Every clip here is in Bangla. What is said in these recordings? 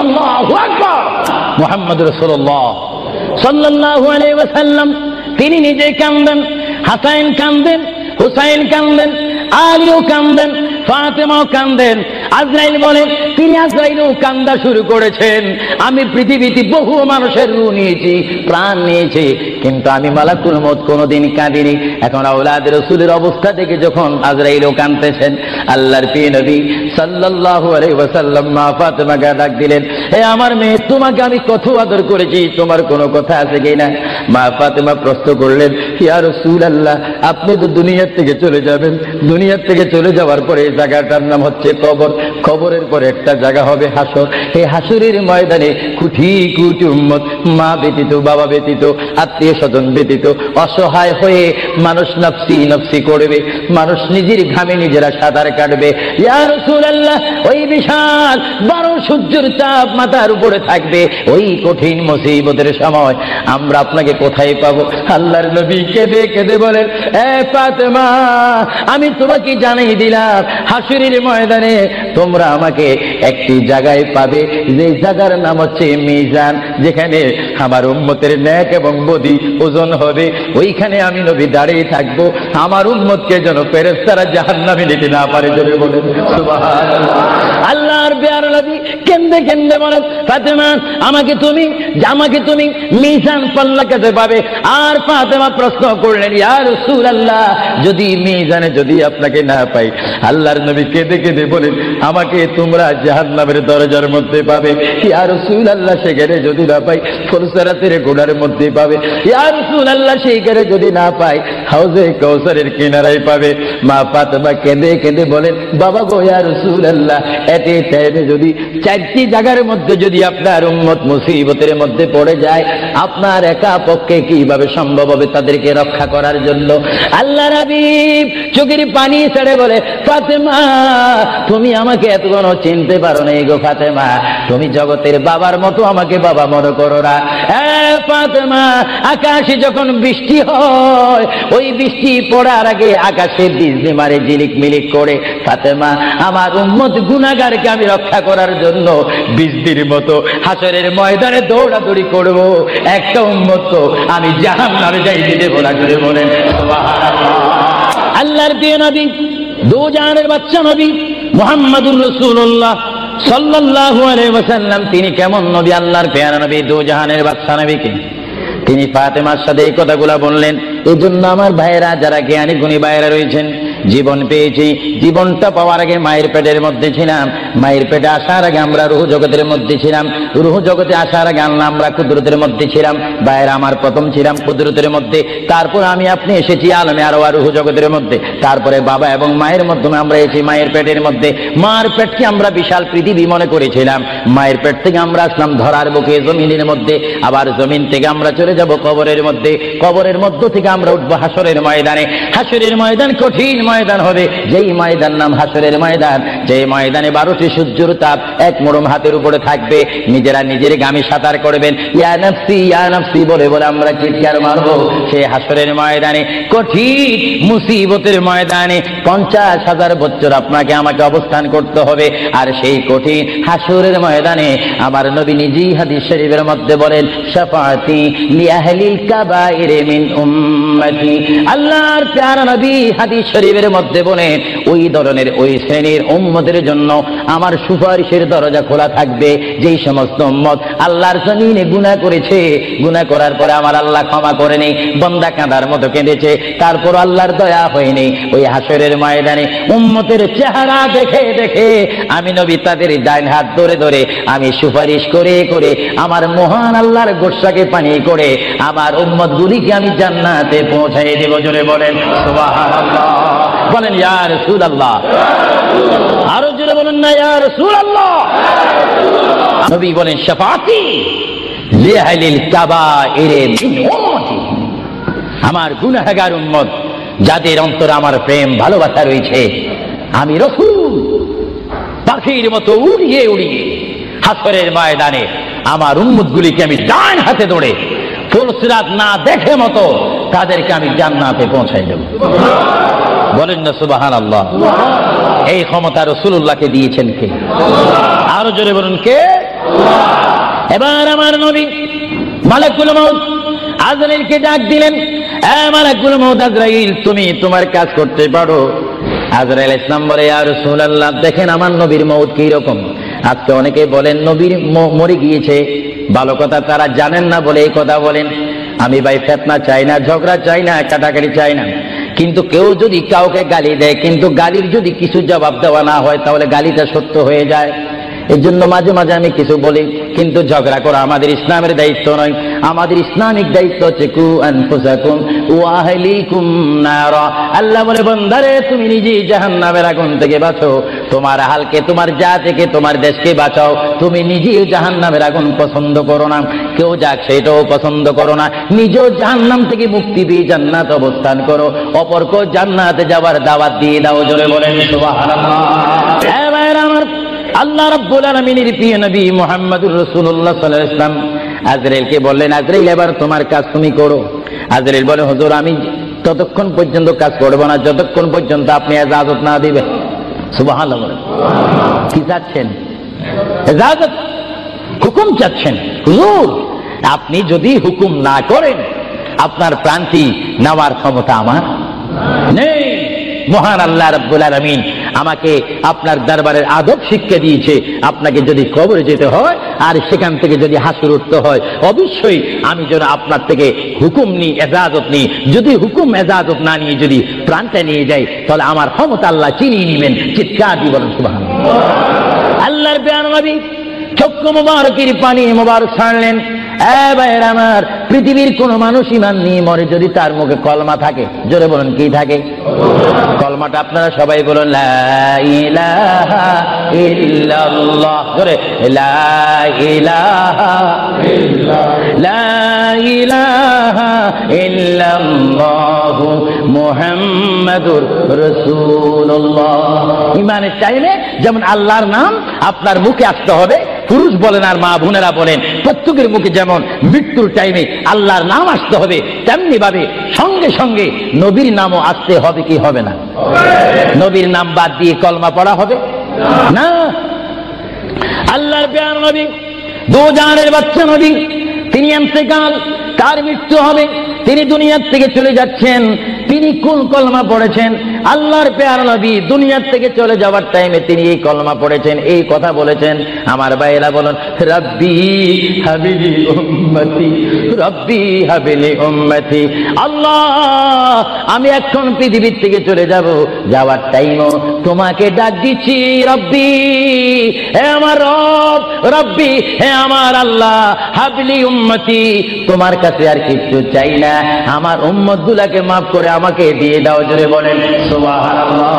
আল্লাহু আকবার। মুহাম্মদুর রাসূলুল্লাহ সাল্লাল্লাহু আলাইহি ওয়াসাল্লাম তিনি নিজে কাঁদেন, হাসান কাঁদেন, হুসাইন কাঁদেন, আলীও কাঁদেন, ফাতেমাও কাঁদেন। আজরাইল বলে তিনি আজরাইলও কান্দা শুরু করেছেন। আমি পৃথিবীতে বহু মানুষের রূহ নিয়েছি, প্রাণ নিয়েছি, কিন্তু আমি মালাকুল মউত কোনোদিন কাঁদিনি। এখন আওলাদ রাসূলের অবস্থা দেখে যখন আজরাইলও কাঁদতেছেন, আল্লাহর প্রিয় নবী সাল্লাল্লাহু আলাইহি ওয়াসাল্লাম মা ফাতেমাকে ডাক দিলেন, হে আমার মেয়ে, তোমাকে আমি কত আদর করেছি, তোমার কোনো কথা আছে কিনা? মা ফাতেমা প্রশ্ন করলেন, ইয়া রাসূলুল্লাহ, আপনি তো দুনিয়ার থেকে চলে যাবেন, দুনিয়ার থেকে চলে যাওয়ার পরে এই জায়গাটার নাম হচ্ছে কবর, কবরের পরে একটা জায়গা হবে হাসর। এই হাসরের ময়দানে কোটি কোটি উম্মত, মা ব্যতীত, বাবা ব্যতীত, আত্মীয় স্বজন ব্যতীত অসহায় হয়ে মানুষ নফসি নফসি করবে, মানুষ নিজের ঘামে নিজেরা সাঁতার কাটবে। ইয়া রাসূলুল্লাহ, ওই বিশাল 12 সূর্যের তাপ মাথার উপরে থাকবে, ওই কঠিন মুসিবতের সময় আমরা আপনাকে কোথায় পাবো? আল্লাহর নবী কেঁদে কেঁদে বলেন, এ ফাতেমা, আমি তোমাকে জানিয়ে দিলাম, হাসরের ময়দানে তোমরা আমাকে একটি জায়গায় পাবে, যে জায়গার নাম হচ্ছে মিজান, যেখানে আমার উম্মতের নেক এবং বদি ওজন হবে। ওইখানে আমি নবী দাঁড়িয়ে থাকবো, আমার উম্মতকে যেন ফেরেশতারা জাহান্নামে নিতে না পারে। জোরে বলেন সুবহানাল্লাহ। আল্লাহর প্যারা নবী কেঁদে কেঁদে বলেন, ফাতেমা, আমাকে তুমি মিজান পাল্লা কাছে পাবে। আর ফাতেমা প্রশ্ন করলেন, ইয়া রাসূলুল্লাহ, যদি মিজানে যদি আপনাকে না পাই? আল্লাহর নবী কেঁদে কেঁদে বলেন, আমাকে তোমরা জাহান্নামের দরজার মধ্যে পাবে। ইয়া রাসূলুল্লাহ, সেখানে যদি না পাই ফুলসিরাতের গোড়ার মধ্যে পাবে। ইয়া রাসূলুল্লাহ, সেইখানে যদি না পাই হাউজে কাউসারের কিনারায় পাবে। মা ফাতেমা কেঁদে কেঁদে বলেন, বাবা গো, ইয়া রাসূলুল্লাহ, এতে টাইমে যদি 4টি জায়গার মধ্যে যদি আপনার উম্মত মুসিবতের মধ্যে পড়ে যায়, আপনার একা পক্ষে কিভাবে সম্ভব হবে তাদেরকে রক্ষা করার জন্য? আল্লাহর হাবিব চোখের পানি ছেড়ে বলে, ফাতেমা, তুমি আমাকে এতক্ষণ চিনতে পারো না গো ফাতেমা, তুমি জগতের বাবার মতো আমাকে বাবা মনে করো না। ফাতেমা, আকাশে যখন বৃষ্টি হয়, ওই বৃষ্টি পড়ার আগে আকাশে বিজলি মারে ঝিলিক মিলিক করে। ফাতেমা, আমার উম্মত গুনাহগারকে আমি রক্ষা করার জন্য বিজলির মতো হাসরের ময়দানে দৌড়াদৌড়ি করব, একটা উম্মত তো আমি জাহান্নামে যাইতে দেব না। করে বলেন সুবহানাল্লাহ। আল্লাহর প্রিয় নবী, দু জাহানের বাদশা নবী মুহাম্মদুর রাসূলুল্লাহ সাল্লাল্লাহু আলাইহি ওয়াসাল্লাম, তিনি কেমন নবী? আল্লাহর প্যারা নবী, দু জাহানের বাদশা নবীকে তিনি ফাতেমার সাথে এই কথাগুলা বললেন। এই জন্য আমার ভাইয়েরা, যারা জ্ঞানী গুণী ভাইয়েরা রয়েছেন, জীবন পেয়েছি, জীবনটা পাওয়ার আগে মায়ের পেটের মধ্যে ছিলাম, মায়ের পেটে আসার আগে আমরা রূহ জগতের মধ্যে ছিলাম, রূহ জগতে আসার আগে আল্লাহ আমরা কুদরতের মধ্যে ছিলাম। ভাইয়েরা আমার, প্রথম ছিলাম কুদরতের মধ্যে, তারপর আমি আপনি এসেছি আলমে আরওয়া রূহ জগতের মধ্যে, তারপরে বাবা এবং মায়ের মাধ্যমে আমরা এসেছি মায়ের পেটের মধ্যে। মার পেটকে আমরা বিশাল পৃথিবী মনে করেছিলাম, মায়ের পেট থেকে আমরা আসলাম ধরার বুকে জমিনের মধ্যে, আবার জমিন থেকে আমরা চলে যাব কবরের মধ্যে, কবরের মধ্য থেকে আমরা উঠবো হাসরের ময়দানে। হাসরের ময়দান কঠিন ময়দান হবে, যেই ময়দান নাম হাসরের ময়দান, যেই ময়দানে 12টি সূর্যের তাপ এক মোড়ম হাতের উপরে থাকবে। নিজেরা নিজের গামে সাঁতার করবেন, ইয়া নাফসি ইয়া নাফসি বলে বলে আমরা চিৎকার মারবো সেই হাসরের ময়দানে, কঠিন মুসিবতের ময়দানে। 50,000 বছর আপনাকে আমাকে অবস্থান করতে হবে। আর সেই কঠিন হাসরের ময়দানে আমার নবী নিজেই হাদিস শরীফের মধ্যে বলেন, শাফাআতি লিআহলিল কাবাইর মিন উম্মতি। আল্লাহর প্যারা নবী হাদিস শরীফের মধ্যে বলেন, ওই ধরনের ওই শ্রেণীর উম্মতের জন্য আমার সুপারিশের দরজা খোলা থাকবে, যেই সমস্ত উম্মত আল্লাহর জমিনে গুনাহ করেছে, গুনাহ করার পরে আমার আল্লাহ ক্ষমা করেনি, বান্দা কাঁদার মতো কেঁদেছে, তারপর আল্লাহর দয়া হয়নি। ওই হাসরের ময়দানে উম্মতের চেহারা দেখে দেখে আমি নবী তাদের ডাইন হাত ধরে ধরে আমি সুপারিশ করে করে আমার মহান আল্লাহর গোসাকে পানি করে আমার উম্মত গুলিকে আমি জান্নাতে পৌঁছাই দেব। জোরে বলেন সুবহানাল্লাহ। বলেন ইয়া রাসূলুল্লাহ। আরো জোরে বলেন না ইয়া রাসূলুল্লাহ। নবী বলেন, শাফাআতি লিআহলিল কাবাইর মিন উম্মতি। আমার গুনাহগার উম্মত, যাদের অন্তরে আমার প্রেম ভালোবাসা রয়েছে, আমি রাসূল পাখির মতো উড়িয়ে উড়িয়ে হাসরের ময়দানে আমার উম্মতগুলিকে আমি ডান হাতে ধরে ফুলসিরাত না দেখে মতো তাদেরকে আমি জান্নাতে পৌঁছাই দেব। বলেন না সুবহানাল্লাহ। এই ক্ষমতা রাসূলুল্লাহকে দিয়েছেন কে? আরো জোরে বলুন কে? এবার আমার নবী মালাকুল মউত আজরাইলকে ডাক দিলেন, মালাকুল মউত আজরাইল, তুমি তোমার কাজ করতে পারো। আজরাইল ইসলাম বলে, ইয়া রাসূলুল্লাহ, দেখেন আমার নবীর মউত কি রকম। আজকে অনেকে বলেন নবীর মরে গিয়েছে, ভালো কথা তারা জানেন না বলে এই কথা বলেন। আমি ভাই ফিতনা চাই না, ঝগড়া চাই না, কাটাকাটি চাই না, কিন্তু কেউ যদি কাউকে গালি দেয়, কিন্তু গালির যদি কিছু জবাব দেওয়া না হয়, তাহলে গালিটা সত্য হয়ে যায়। এর জন্য মাঝে মাঝে আমি কিছু বলি, কিন্তু ঝগড়া করা আমাদের ইসলামের দায়িত্ব নয়। আমাদের ইসলামিক দায়িত্ব হচ্ছে কু আনফুসাকুম ওয়া আহলিকুম নারা। আল্লাহ বলে, বান্দারে তুমি নিজেই জাহান্নামের আগুন থেকে বাঁচো, তোমার আহলকে, তোমার জাতিকে, তোমার দেশকে বাঁচাও। তুমি নিজেই জাহান্নামের আগুন পছন্দ করো না, কেউ যাক সেটাও পছন্দ করো না, নিজেও জাহান্নাম থেকে মুক্তি দিয়ে জান্নাত অবস্থান করো, অপরকেও জান্নাতে যাওয়ার দাওয়াত দিয়ে দাও। জোরে বলেন সুবহানাল্লাহ। আমার আল্লাহ রাব্বুল আলামিনের প্রিয় নবী মুহাম্মদুর রাসূলুল্লাহ সাল্লাল্লাহু আলাইহি ওয়াসাল্লাম আজরাইলকে বললেন, আজরাইল এবার তোমার কাজ তুমি করো। আজরাইল বলে, হুজুর আমি ততক্ষণ পর্যন্ত কাজ করব না যতক্ষণ পর্যন্ত আপনি ইজাজত না দিবেন। সুবহানাল্লাহ। কি চাচ্ছেন? ইজাজত, হুকুম চাচ্ছেন। হুজুর আপনি যদি হুকুম না করেন, আপনার প্রান্তি নেওয়ার ক্ষমতা আমার নেই। মহান আল্লাহ রাব্বুল আলামিন আমাকে আপনার দরবারের আদব শিক্ষা দিয়েছে, আপনাকে যদি কবরে যেতে হয় আর সেখান থেকে যদি হাসর উঠতে হয়, অবশ্যই আমি যেন আপনার থেকে হুকুম নিই, এজাজত নিই। যদি হুকুম এজাজত না নিয়ে যদি প্রাণটা নিয়ে যাই, তাহলে আমার ক্ষমতা আল্লাহ চিনিয়ে নেবেন। চিৎকার দিয়ে বলেন সুবহানাল্লাহ। আল্লাহর প্রিয় নবী চক্ষু মুবারকের পানি মুবারক ছাড়লেন। ভাইয়ের আমার, পৃথিবীর কোন মানুষ ঈমান নিয়ে মরে যদি তার মুখে কলমা থাকে, জোরে বলেন কি থাকে? কলমাটা আপনারা সবাই বলুন, লা ইলাহা ইল্লাল্লাহ। জোরে, লা ইলাহা ইল্লাল্লাহ, লা ইলাহা ইল্লাল্লাহু মুহাম্মাদুর রাসূলুল্লাহ। ঈমানের টাইমে যেমন আল্লাহর নাম আপনার মুখে আসতে হবে, পুরুষ বলেন আর মা বোনেরা বলেন, প্রত্যেকের মুখে যেমন মৃত্যুর টাইমে আল্লাহর নাম আসতে হবে, তেমনি ভাবে সঙ্গে সঙ্গে নবীর নামও আসতে হবে কি হবে না? নবীর নাম বাদ দিয়ে কলমা পড়া হবে না। আল্লাহর প্রিয় নবী, দো জাহানের বাদশা নবী, তিনি ইন্তেকাল, তার মৃত্যু হবে, তিনি দুনিয়ার থেকে চলে যাচ্ছেন। তিনি কোন কলমা পড়েছেন? আল্লাহর প্রিয় নবী দুনিয়ার থেকে চলে যাওয়ার টাইমে তিনি এই কলমা পড়েছেন, এই কথা বলেছেন। আমার ভাইয়েরা বলেন, রব্বি হাবিলি উম্মতি, রব্বি হাবিলি উম্মতি। আল্লাহ আমি এখন পৃথিবীর থেকে চলে যাব, যাওয়ার টাইমও তোমাকে ডাক দিচ্ছি, রব্বি হে আমার রব, রব্বি হে আমার আল্লাহ, হাবিলি উম্মতি, তোমার কাছে আর কিছু চাই না, আমার উম্মতগুলোকে মাফ করে আমাকে দিয়ে দাও। জোরে বলেন সুবহানাল্লাহ,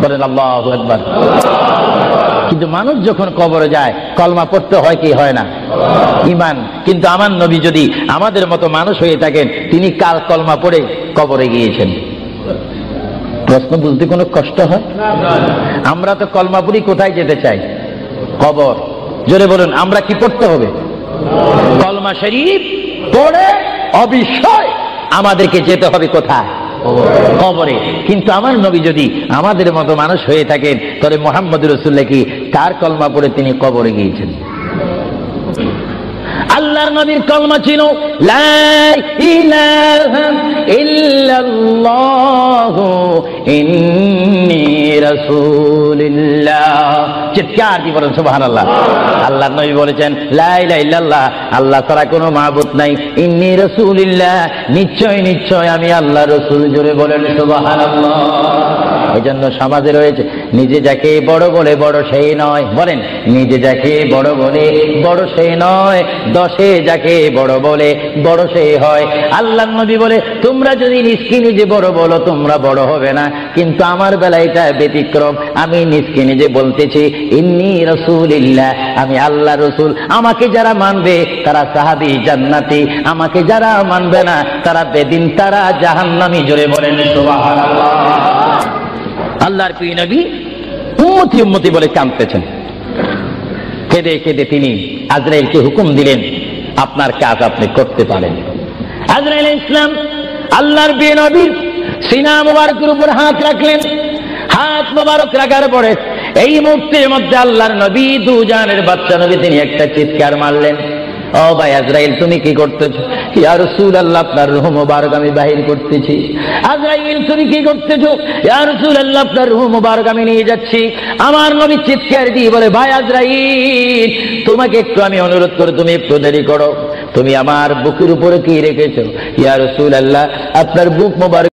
বলেন আল্লাহু আকবার। কিন্তু মানুষ যখন কবরে যায় কলমা পড়তে হয় কি হয় না? ঈমান। কিন্তু আমার নবী যদি আমাদের মতো মানুষ হয়ে থাকেন, তিনি কাল কলমা পড়ে কবরে গিয়েছেন। প্রশ্ন বুঝতে কোনো কষ্ট হয়? আমরা তো কলমা পড়ি কোথায় যেতে চাই? কবর। জোরে বলুন, আমরা কি পড়তে হবে? কলমা শরীফ পড়ে অবশ্যই আমাদেরকে যেতে হবে কোথায়? কবরে। কিন্তু আমার নবী যদি আমাদের মতো মানুষ হয়ে থাকেন, তাহলে মুহাম্মদুর রাসূলুল্লাহ কি কার কলমা পড়ে তিনি কবরে গিয়েছেন? আল্লাহর নবীর কলমা ছিল লা ইলাহা ইল্লাল্লাহু ইন্নী রাসূলুল্লাহ। চিৎকার দিয়ে বলেন সুবহানাল্লাহ। আল্লাহর নবী বলেছেন লা ইলাহা ইল্লাল্লাহ, আল্লাহ ছাড়া কোনো মাবুদ নাই, ইন্নী রাসূলুল্লাহ, নিশ্চয় নিশ্চয় আমি আল্লাহর রাসূল। জোরে বলেন সুবহানাল্লাহ। এজন্য সমাজে রয়েছে, নিজে যাকে বড় বলে বড় সেই নয়। বলেন, নিজে যাকে বড় বলে বড় সেই নয়, দশে যাকে বড় বলে বড় সেই হয়। আল্লাহর নবী বলে, তোমরা যদি নিজকে নিজে বড় বলো তোমরা বড় হবে না, কিন্তু আমার বেলায় এটা ব্যতিক্রম। আমি নিজকে নিজে বলতেছি ইন্নী রাসূলুল্লাহ, আমি আল্লাহ রাসূল। আমাকে যারা মানবে তারা সাহাবী জান্নাতি, আমাকে যারা মানবে না তারা বেদিন, তারা জাহান্নামী। জোরে বলেন সুবহানাল্লাহ। আল্লাহর প্রিয় নবী উম্মতি উম্মতি বলে কাঁদতেছেন। কেঁদে কেঁদে তিনি আজরাইলকে হুকুম দিলেন, আপনার কাজ আপনি করতে পারেন। আজরাইল ইসলাম আল্লাহর প্রিয় নবীর সিনা মুবারকের উপর হাত রাখলেন। হাত মুবারক রাখার পরে এই মুহূর্তের মধ্যে আল্লাহর নবী দুজানের বাচ্চা নবী তিনি একটা চিৎকার মারলেন, ও ভাই আজরাইল তুমি কি করতেছো? ইয়া রাসূলুল্লাহ আপনার রূহ মুবারক আমি বাহির করতেছি। আজরাইল তুমি কি করতেছো? ইয়া রাসূলুল্লাহ আপনার রূহ মুবারক আমি নিয়ে যাচ্ছি। আমার নবী চিৎকার দিয়ে বলে, ভাই আজরাইল তোমাকে একটু আমি অনুরোধ করি, তুমি একটু দেরি করো, তুমি আমার বুকের উপরে কি রেখেছো? ইয়া রাসূলুল্লাহ আপনার বুক মুবারক